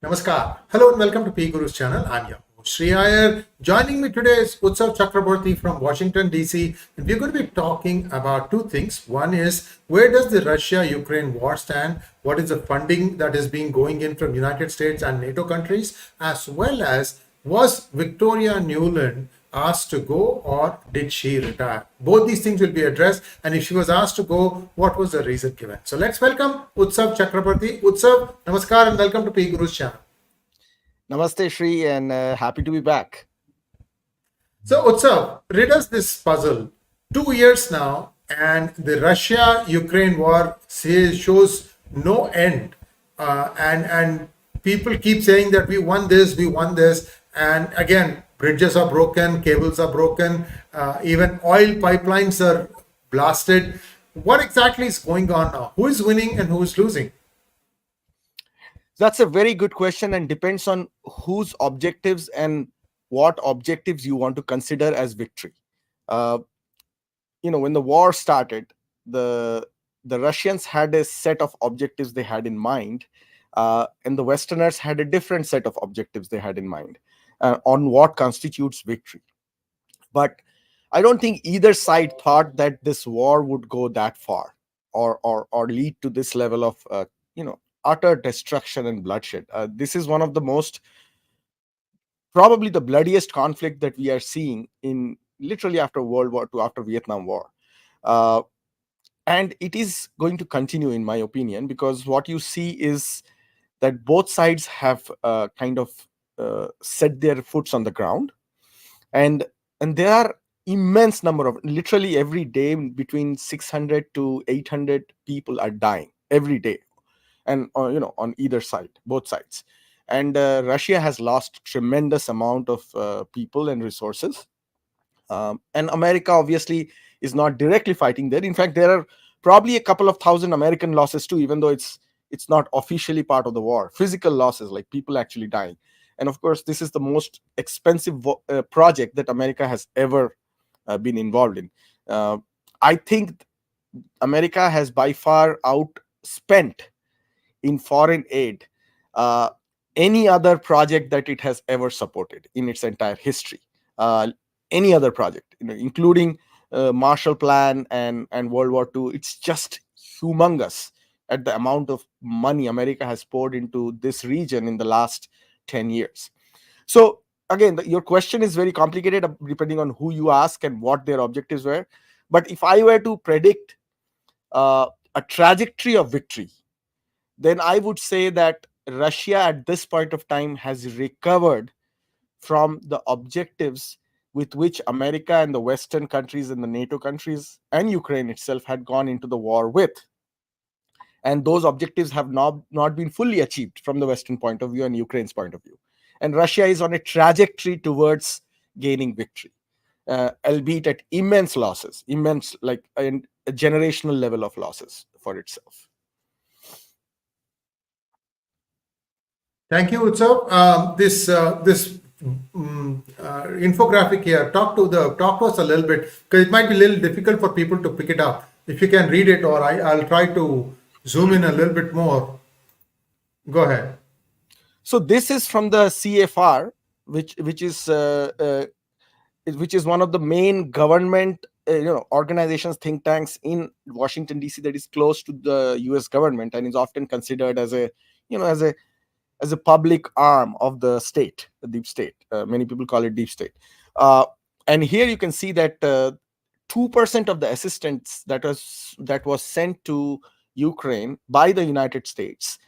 Namaskar. Hello and welcome to 𝗣𝗚𝘂𝘁𝑆 channel. I'm your host, Sree Iyer. Joining me today is Utsav Chakrabarti from Washington, DC. And we're going to be talking about two things. One is, where does the Russia-Ukraine war stand? What is the funding that is being going in from United States and NATO countries? As well as, was Victoria Nuland asked to go or did she retire? Both these things will be addressed. And if she was asked to go, what was the reason given? So let's welcome Utsav Chakrabarti. Utsav, namaskar and welcome to 𝗣𝗚𝘂𝘁𝑆 channel. Namaste, Sree, and happy to be back. So Utsav, rid us this puzzle. 2 years now, and the Russia-Ukraine war shows no end. And people keep saying that we won this. And again, bridges are broken, cables are broken, even oil pipelines are blasted. What exactly is going on now? Who is winning and who is losing? That's a very good question and depends on whose objectives and what objectives you want to consider as victory. When the war started, the Russians had a set of objectives they had in mind, and the Westerners had a different set of objectives they had in mind on what constitutes victory. But I don't think either side thought that this war would go that far or lead to this level of utter destruction and bloodshed. This is one of the probably the bloodiest conflict that we are seeing in literally after World War II, after Vietnam War. And it is going to continue, in my opinion, because what you see is that both sides have set their foots on the ground. And there are immense number of, literally every day, between 600 to 800 people are dying every day. And on either side, both sides. And Russia has lost tremendous amount of people and resources. And America obviously is not directly fighting there. In fact, there are probably a couple of thousand American losses too, even though it's not officially part of the war. Physical losses, like people actually dying. And of course, this is the most expensive project that America has ever been involved in. I think America has by far outspent in foreign aid any other project that it has ever supported in its entire history. Any other project, including Marshall Plan and World War II. It's just humongous at the amount of money America has poured into this region in the last 10 years. So again, your question is very complicated depending on who you ask and what their objectives were. But if I were to predict a trajectory of victory, then I would say that Russia at this point of time has recovered from the objectives with which America and the Western countries and the NATO countries and Ukraine itself had gone into the war with. And those objectives have not been fully achieved from the Western point of view and Ukraine's point of view. And Russia is on a trajectory towards gaining victory, albeit at immense losses, like a generational level of losses for itself. Thank you, Utsav. This infographic here, talk to us a little bit, because it might be a little difficult for people to pick it up. If you can read it, or I'll try to zoom in a little bit more. Go ahead. So this is from the CFR, which is one of the main government organizations, think tanks in Washington DC that is close to the U.S. government and is often considered as a public arm of the state, the deep state. Many people call it deep state. And here you can see that 2% of the assistance that was sent to Ukraine by the United States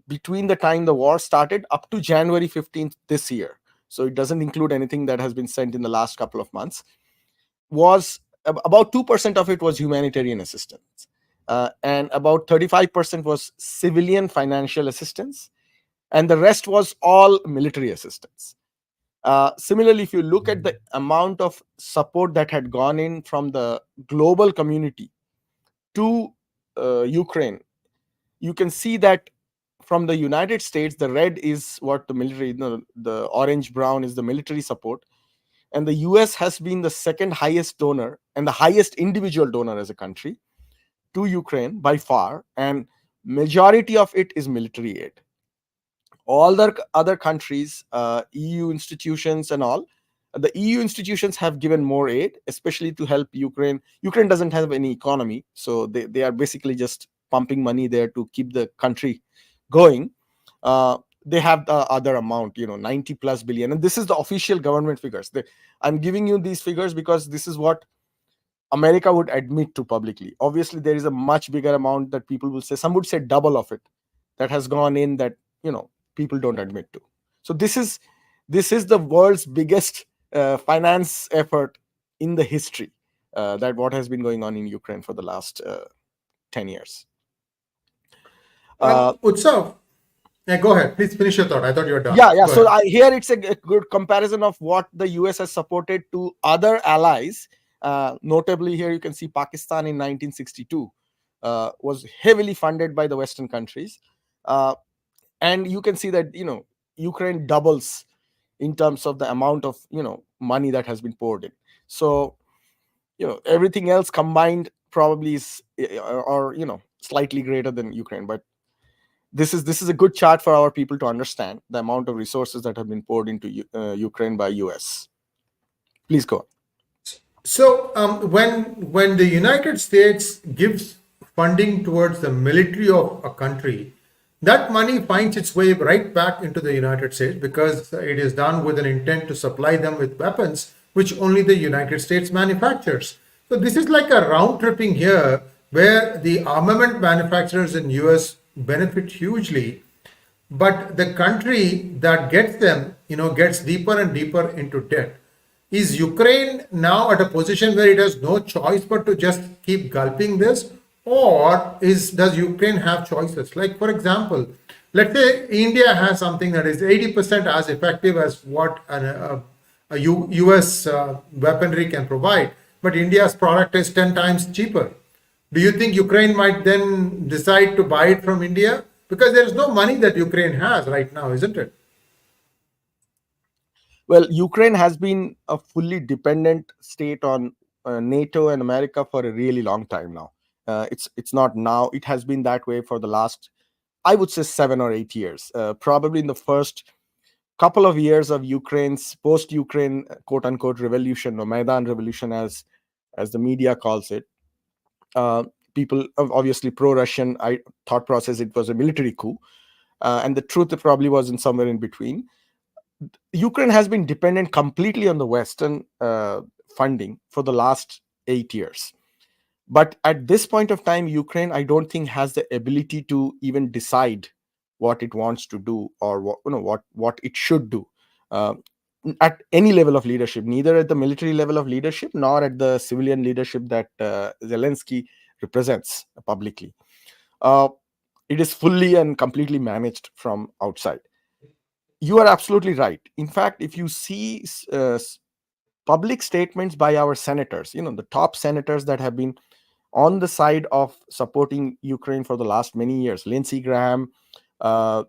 between the time the war started up to January 15th this year, so it doesn't include anything that has been sent in the last couple of months, was about 2% of it was humanitarian assistance. And about 35% was civilian financial assistance. And the rest was all military assistance. Similarly, if you look at the amount of support that had gone in from the global community to Ukraine, you can see that from the United States, the red is what the military, the orange-brown is the military support. And the US has been the second highest donor and the highest individual donor as a country to Ukraine by far. And majority of it is military aid. All the other countries, EU institutions and all, the EU institutions have given more aid, especially to help Ukraine. Ukraine doesn't have any economy, so they are basically just pumping money there to keep the country going. They have the other amount, 90 plus billion, and this is the official government figures. I'm giving you these figures because this is what America would admit to publicly. Obviously, there is a much bigger amount that people will say. Some would say double of it that has gone in that people don't admit to. So this is the world's biggest finance effort in the history, that what has been going on in Ukraine for the last 10 years. Utsav, yeah, go ahead. Please finish your thought. I thought you were done. Yeah. Go So ahead. here it's a good comparison of what the US has supported to other allies. Notably, here you can see Pakistan in 1962 was heavily funded by the Western countries, and you can see that Ukraine doubles in terms of the amount of money that has been poured in. So everything else combined probably is or slightly greater than Ukraine, but this is a good chart for our people to understand the amount of resources that have been poured into Ukraine by US. Please go on. So when the United States gives funding towards the military of a country, that money finds its way right back into the United States because it is done with an intent to supply them with weapons which only the United States manufactures. So this is like a round tripping here where the armament manufacturers in US benefit hugely, but the country that gets them, gets deeper and deeper into debt. Is Ukraine now at a position where it has no choice but to just keep gulping this? Or does Ukraine have choices? Like, for example, let's say India has something that is 80% as effective as what a US weaponry can provide, but India's product is 10 times cheaper. Do you think Ukraine might then decide to buy it from India? Because there is no money that Ukraine has right now, isn't it? Well, Ukraine has been a fully dependent state on NATO and America for a really long time now. It's not now. It has been that way for the last, I would say, 7 or 8 years. Probably in the first couple of years of Ukraine's post-Ukraine quote-unquote revolution, or Maidan revolution, as the media calls it. People obviously pro-Russian thought process. It was a military coup, and the truth probably wasn't somewhere in between. Ukraine has been dependent completely on the Western funding for the last 8 years. But at this point of time, Ukraine, I don't think, has the ability to even decide what it wants to do or what it should do at any level of leadership, neither at the military level of leadership nor at the civilian leadership that Zelensky represents publicly. It is fully and completely managed from outside. You are absolutely right. In fact, if you see public statements by our senators, the top senators that have been on the side of supporting Ukraine for the last many years, Lindsey Graham, on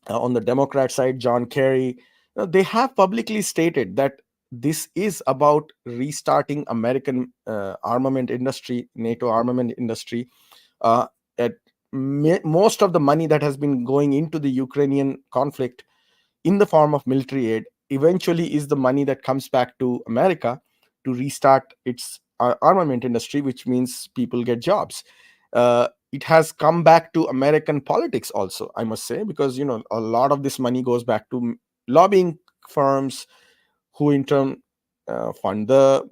the Democrat side, John Kerry, they have publicly stated that this is about restarting American armament industry, NATO armament industry. Most of the money that has been going into the Ukrainian conflict in the form of military aid eventually is the money that comes back to America to restart its armament industry, which means people get jobs. It has come back to American politics also, I must say, because a lot of this money goes back to lobbying firms who in turn fund the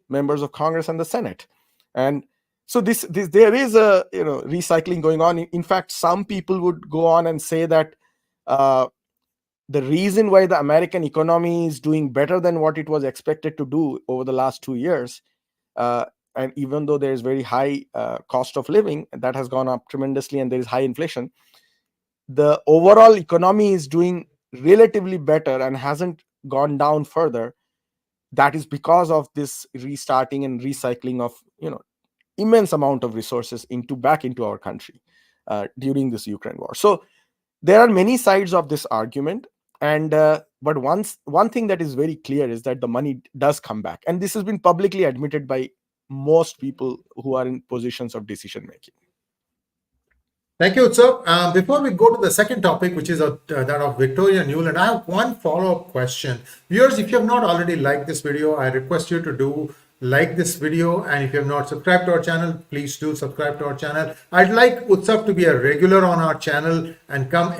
members of Congress and the Senate. And so this there is a recycling going on. In fact, some people would go on and say that the reason why the American economy is doing better than what it was expected to do over the last 2 years, and even though there is very high cost of living that has gone up tremendously and there is high inflation, the overall economy is doing relatively better and hasn't gone down further. That is because of this restarting and recycling of immense amount of resources back into our country during this Ukraine war. So there are many sides of this argument, and but one thing that is very clear is that the money does come back, and this has been publicly admitted by most people who are in positions of decision making. Thank you, Utsav. Before we go to the second topic, which is that of Victoria Nuland, I have one follow-up question. Viewers, if you have not already liked this video, I request you to do like this video. And if you have not subscribed to our channel, please do subscribe to our channel. I'd like Utsav to be a regular on our channel and come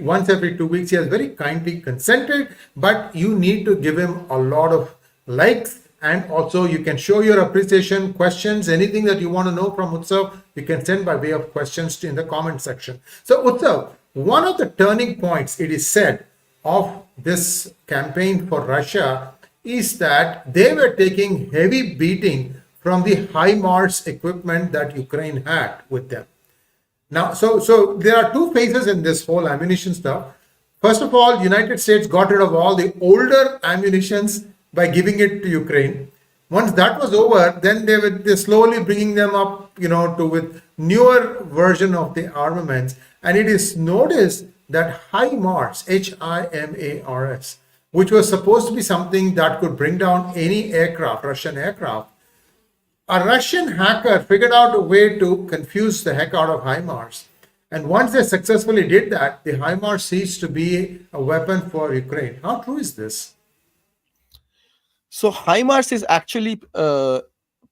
once every 2 weeks. He has very kindly consented, but you need to give him a lot of likes. And also you can show your appreciation, questions, anything that you want to know from Utsav, you can send by way of questions in the comment section. So Utsav, one of the turning points, it is said, of this campaign for Russia is that they were taking heavy beating from the HIMARS equipment that Ukraine had with them. Now, so there are two phases in this whole ammunition stuff. First of all, United States got rid of all the older ammunitions by giving it to Ukraine. Once that was over, then they're slowly bringing them up, to with newer version of the armaments. And it is noticed that HIMARS, HIMARS, which was supposed to be something that could bring down any aircraft, Russian aircraft, a Russian hacker figured out a way to confuse the heck out of HIMARS. And once they successfully did that, the HIMARS ceased to be a weapon for Ukraine. How true is this? So HIMARS is actually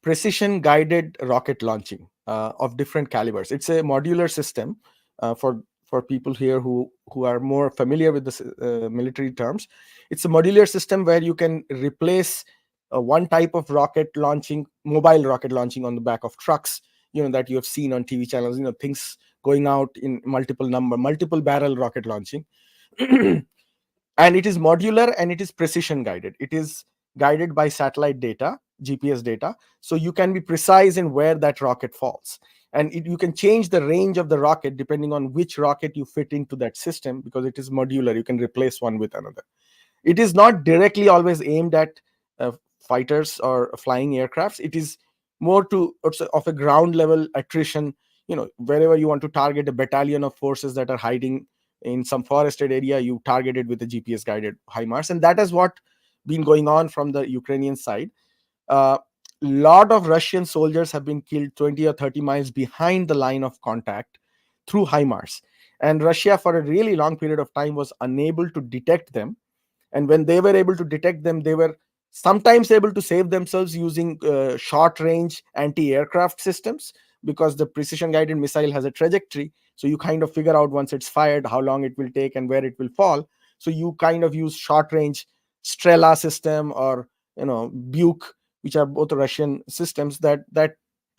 precision guided rocket launching of different calibers. It's a modular system for people here who are more familiar with the military terms. It's a modular system where you can replace one type of mobile rocket launching on the back of trucks, that you have seen on TV channels, things going out in multiple barrel rocket launching. And it is modular and it is precision guided. It is guided by satellite data, GPS data, so you can be precise in where that rocket falls. And you can change the range of the rocket depending on which rocket you fit into that system, because it is modular. You can replace one with another. It is not directly always aimed at fighters or flying aircrafts. It is more of a ground level attrition, wherever you want to target a battalion of forces that are hiding in some forested area, you target it with a GPS guided HIMARS. And that is what been going on from the Ukrainian side. Lot of Russian soldiers have been killed 20 or 30 miles behind the line of contact through HIMARS. And Russia, for a really long period of time, was unable to detect them. And when they were able to detect them, they were sometimes able to save themselves using short-range anti-aircraft systems, because the precision-guided missile has a trajectory. So you kind of figure out once it's fired, how long it will take and where it will fall. So you kind of use short-range Strela system or 𝗣𝗚𝘂𝗿, which are both Russian systems that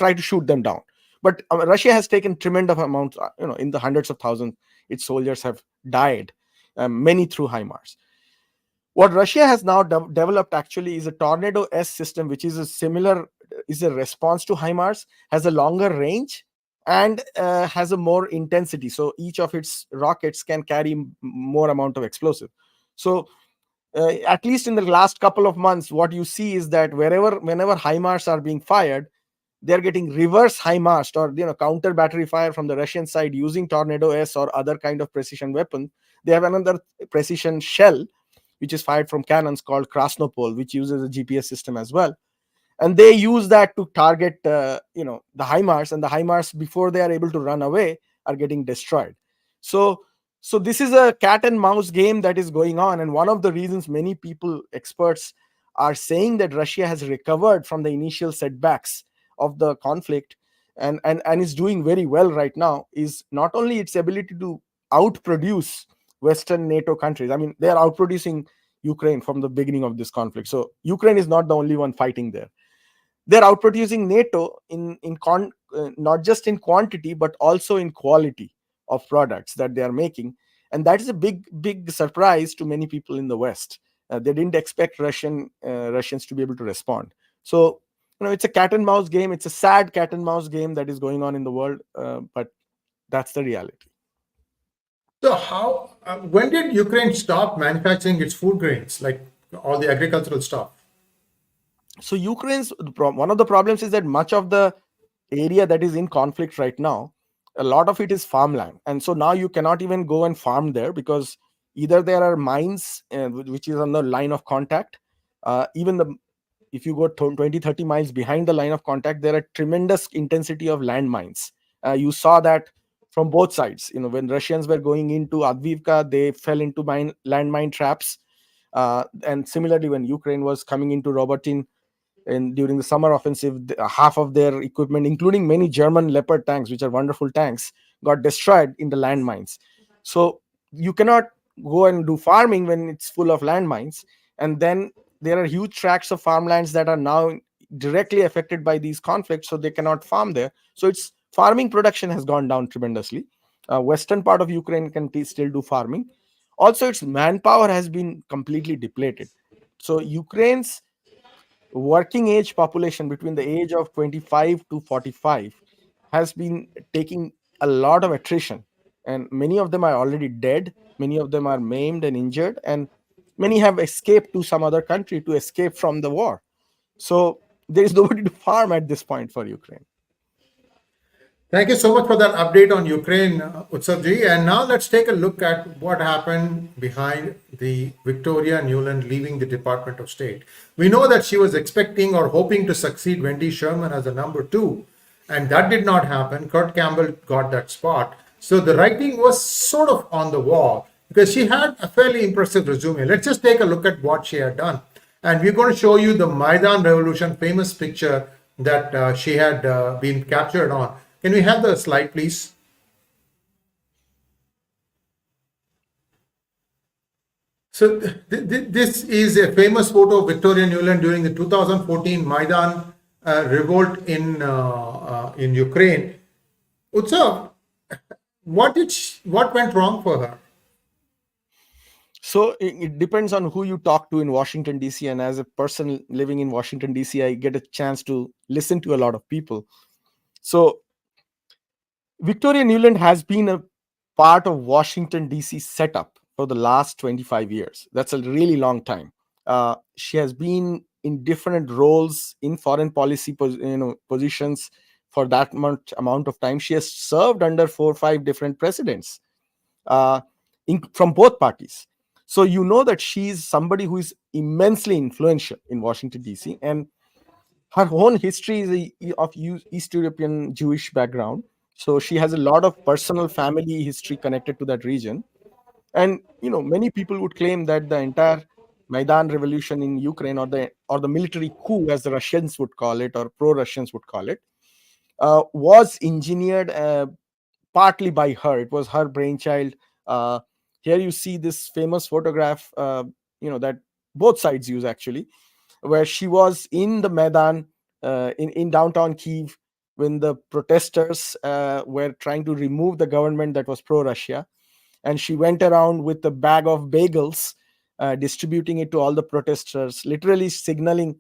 try to shoot them down. But Russia has taken tremendous amounts, in the hundreds of thousands, its soldiers have died, many through HIMARS. What Russia has now developed actually is a Tornado-S system, which is a response to HIMARS, has a longer range and has a more intensity. So each of its rockets can carry more amount of explosive. So at least in the last couple of months, what you see is that whenever HIMARS are being fired, they're getting reverse HIMARS or counter battery fire from the Russian side using Tornado-S or other kind of precision weapon. They have another precision shell which is fired from cannons called Krasnopol, which uses a GPS system as well. And they use that to target the HIMARS, and the HIMARS, before they are able to run away, are getting destroyed. So this is a cat and mouse game that is going on. And one of the reasons many experts are saying that Russia has recovered from the initial setbacks of the conflict and is doing very well right now is not only its ability to outproduce Western NATO countries. I mean, they are outproducing Ukraine from the beginning of this conflict. So Ukraine is not the only one fighting there. They're outproducing NATO not just in quantity, but also in quality of products that they are making. And that is a big surprise to many people in the West. They didn't expect Russians to be able to respond. So, it's a cat and mouse game. It's a sad cat and mouse game that is going on in the world, but that's the reality. So when did Ukraine stop manufacturing its food grains, like all the agricultural stuff? So one of the problems is that much of the area that is in conflict right now, a lot of it is farmland. And so now you cannot even go and farm there, because either there are mines, which is on the line of contact. If you go 20, 30 miles behind the line of contact, there are tremendous intensity of landmines. You saw that from both sides. When Russians were going into 𝗣𝗚𝘂𝗍𝘂, they fell into landmine traps. And similarly, when Ukraine was coming into Robotyne, and during the summer offensive, half of their equipment, including many German Leopard tanks, which are wonderful tanks, got destroyed in the landmines. So you cannot go and do farming when it's full of landmines. And then there are huge tracts of farmlands that are now directly affected by these conflicts, so they cannot farm there. So its farming production has gone down tremendously. Western part of Ukraine can still do farming. Also, its manpower has been completely depleted. So Ukraine's working age population between the age of 25 to 45 has been taking a lot of attrition, and many of them are already dead, many of them are maimed and injured, and many have escaped to some other country to escape from the war. So there is nobody to farm at this point for Ukraine. Thank you so much for that update on Ukraine, Utsavji. And now let's take a look at what happened behind the Victoria Nuland leaving the Department of State. We know that she was expecting or hoping to succeed Wendy Sherman as the number 2, and that did not happen. Kurt Campbell got that spot. So the writing was sort of on the wall because she had a fairly impressive resume. Let's just take a look at what she had done. And we're going to show you the Maidan Revolution famous picture that she had been captured on. Can we have the slide, please? So this is a famous photo of Victoria Nuland during the 2014 Maidan revolt in Ukraine. Utsav, what went wrong for her? So it depends on who you talk to in Washington, D.C. And as a person living in Washington, D.C., I get a chance to listen to a lot of people. So Victoria Nuland has been a part of Washington, D.C. setup for the last 25 years. That's a really long time. She has been in different roles in foreign policy positions for that much amount of time. She has served under 4 or 5 different presidents from both parties. So you know that she's somebody who is immensely influential in Washington, D.C. And her own history is of East European Jewish background. So she has a lot of personal family history connected to that region. And many people would claim that the entire Maidan revolution in Ukraine, or the military coup, as the Russians would call it, or pro-Russians would call it, was engineered partly by her. It was her brainchild. Here you see this famous photograph, that both sides use actually, where she was in the Maidan in downtown Kyiv when the protesters were trying to remove the government that was pro-Russia. And she went around with a bag of bagels, distributing it to all the protesters, literally signaling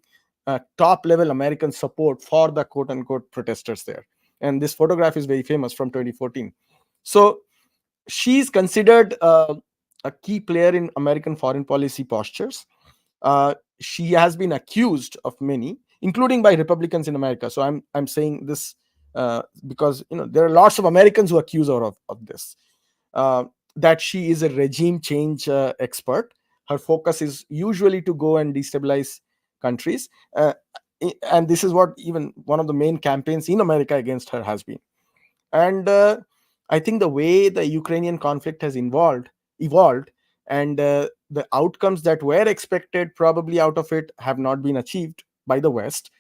top-level American support for the quote-unquote protesters there. And this photograph is very famous from 2014. So she's considered a key player in American foreign policy postures. She has been accused of many, including by Republicans in America. So I'm saying this because there are lots of Americans who accuse her of this. That she is a regime change expert. Her focus is usually to go and destabilize countries. And this is what even one of the main campaigns in America against her has been. And I think the way the Ukrainian conflict has evolved, and the outcomes that were expected probably out of it have not been achieved by the West.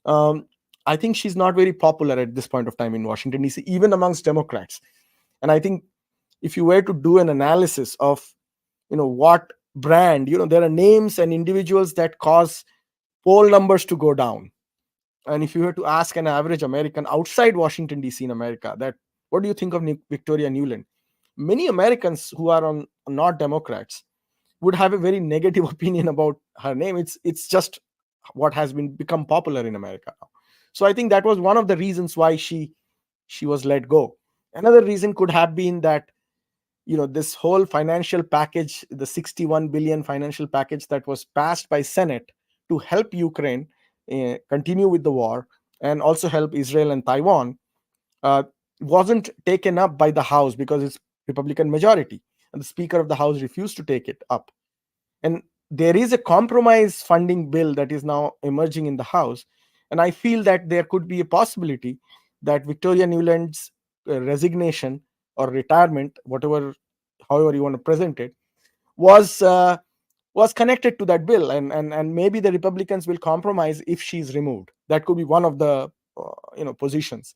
I think she's not very popular at this point of time in Washington, D.C., even amongst Democrats. And I think if you were to do an analysis of, what brand, there are names and individuals that cause poll numbers to go down. And if you were to ask an average American outside Washington, D.C. in America, that what do you think of Victoria Nuland? Many Americans who are not Democrats would have a very negative opinion about her name. It's just what has become popular in America now. So I think that was one of the reasons why she was let go. Another reason could have been that this whole financial package, the 61 billion financial package that was passed by Senate to help Ukraine continue with the war and also help Israel and Taiwan, wasn't taken up by the House because it's Republican majority, and the Speaker of the House refused to take it up. And there is a compromise funding bill that is now emerging in the House, and I feel that there could be a possibility that Victoria Nuland's resignation or retirement, however you want to present it, was connected to that bill, and maybe the Republicans will compromise if she's removed. That could be one of the positions.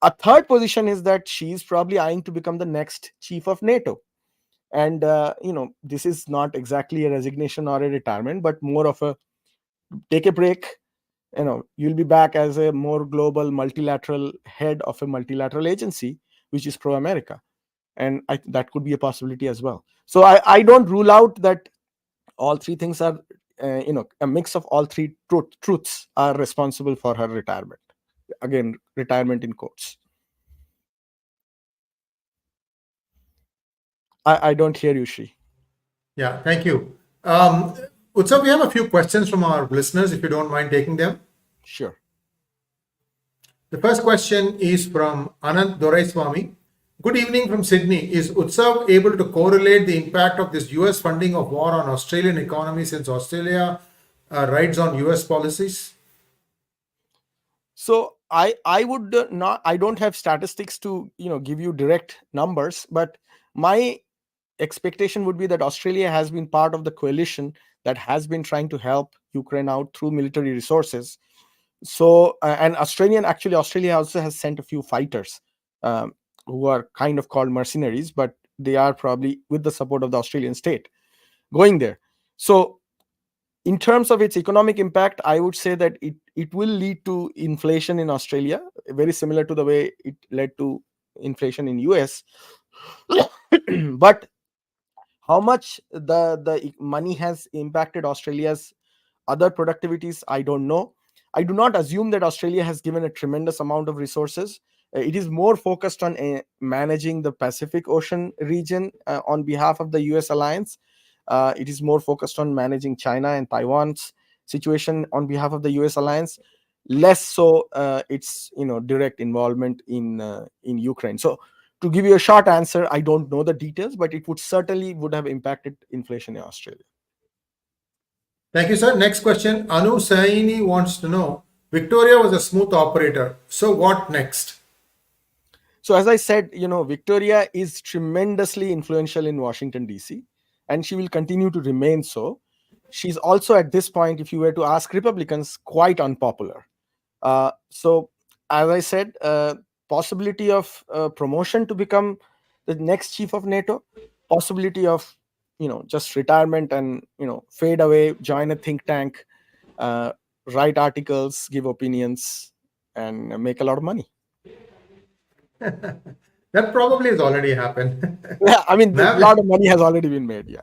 A third position is that she's probably eyeing to become the next chief of NATO. And this is not exactly a resignation or a retirement, but more of a take a break. You'll be back as a more global multilateral head of a multilateral agency which is pro-America, and that could be a possibility as well. So I don't rule out that all three things are a mix of all three truths are responsible for her retirement. Again, retirement in quotes. I don't hear you, Sree. Yeah, thank you. Utsav, we have a few questions from our listeners, if you don't mind taking them. Sure. The first question is from Anant Doraiswamy. Good evening from Sydney. Is Utsav able to correlate the impact of this US funding of war on Australian economy since Australia rides on US policies? So I would not. I don't have statistics to give you direct numbers, but my expectation would be that Australia has been part of the coalition that has been trying to help Ukraine out through military resources. So and Australia also has sent a few fighters who are kind of called mercenaries, but they are probably with the support of the Australian state going there. So in terms of its economic impact, I would say that it will lead to inflation in Australia, very similar to the way it led to inflation in US. But how much the money has impacted Australia's other productivities, I don't know. I do not assume that Australia has given a tremendous amount of resources. It is more focused on managing the Pacific Ocean region on behalf of the US alliance. It is more focused on managing China and Taiwan's situation on behalf of the US alliance, less so its direct involvement in Ukraine. So to give you a short answer, I don't know the details, but it would have impacted inflation in Australia. Thank you, sir. Next question. Anu Saini wants to know, Victoria was a smooth operator. So what next? So as I said, Victoria is tremendously influential in Washington, DC, and she will continue to remain so. She's also at this point, if you were to ask Republicans, quite unpopular. So as I said, possibility of promotion to become the next chief of NATO, possibility of just retirement and fade away, join a think tank, write articles, give opinions, and make a lot of money. That probably has already happened. Yeah, I mean, a lot of money has already been made. Yeah.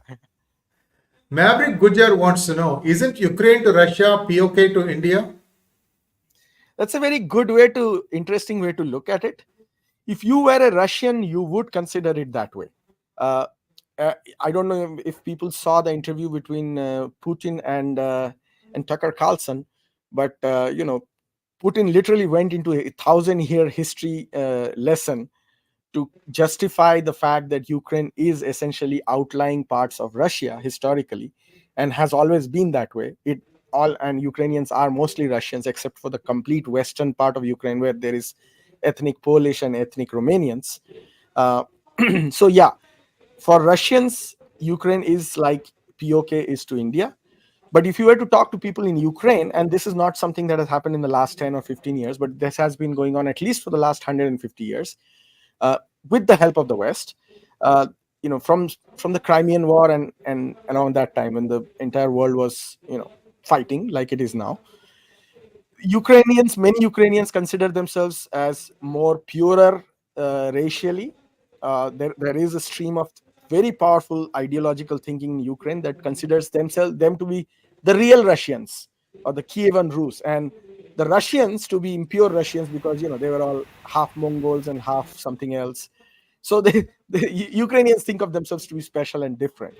Maverick Gujar wants to know, isn't Ukraine to Russia POK to India? That's a very good interesting way to look at it. If you were a Russian, you would consider it that way. I don't know if people saw the interview between Putin and Tucker Carlson, but Putin literally went into a 1,000-year history lesson to justify the fact that Ukraine is essentially outlying parts of Russia historically, and has always been that way. And Ukrainians are mostly Russians, except for the complete western part of Ukraine where there is ethnic Polish and ethnic Romanians. So yeah, for Russians, Ukraine is like POK is to India. But if you were to talk to people in Ukraine, and this is not something that has happened in the last 10 or 15 years, but this has been going on at least for the last 150 years, with the help of the West, from the Crimean War and around that time when the entire world was fighting like it is now, many Ukrainians consider themselves as more purer racially. There is a stream of very powerful ideological thinking in Ukraine that considers them to be the real Russians or the Kievan Rus, and the Russians to be impure Russians because they were all half Mongols and half something else. So the Ukrainians think of themselves to be special and different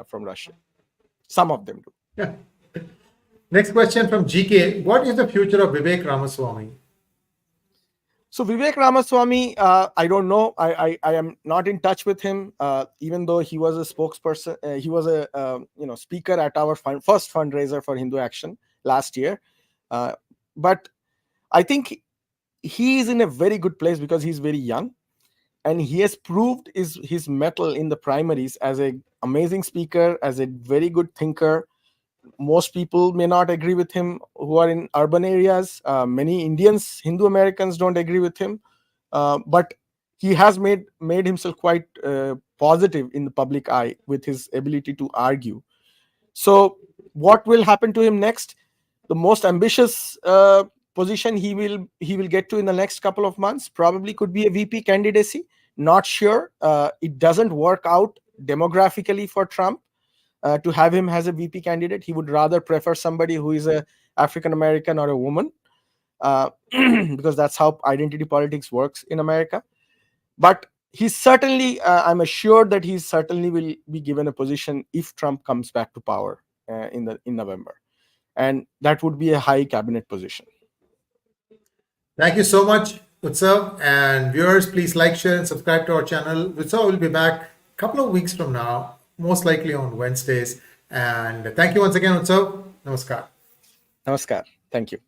from Russia. Some of them do. Yeah. Next question from GK. What is the future of Vivek Ramaswamy? So Vivek Ramaswamy, I don't know. I am not in touch with him, even though he was a spokesperson. He was a speaker at our first fundraiser for Hindu Action last year. But I think he is in a very good place because he's very young, and he has proved his mettle in the primaries as an amazing speaker, as a very good thinker. Most people may not agree with him who are in urban areas. Many Indians, Hindu Americans don't agree with him, but he has made himself quite positive in the public eye with his ability to argue. So what will happen to him next? The most ambitious position he will get to in the next couple of months probably could be a VP candidacy. Not sure. It doesn't work out demographically for Trump to have him as a VP candidate. He would rather prefer somebody who is a African American or a woman, because that's how identity politics works in America. But he's certainly, I'm assured that he certainly will be given a position if Trump comes back to power in November, and that would be a high cabinet position. Thank you so much, Utsav. And viewers, please like, share, and subscribe to our channel. Utsav will be back a couple of weeks from now, most likely on Wednesdays. And thank you once again, Utsav. Namaskar. Namaskar. Thank you.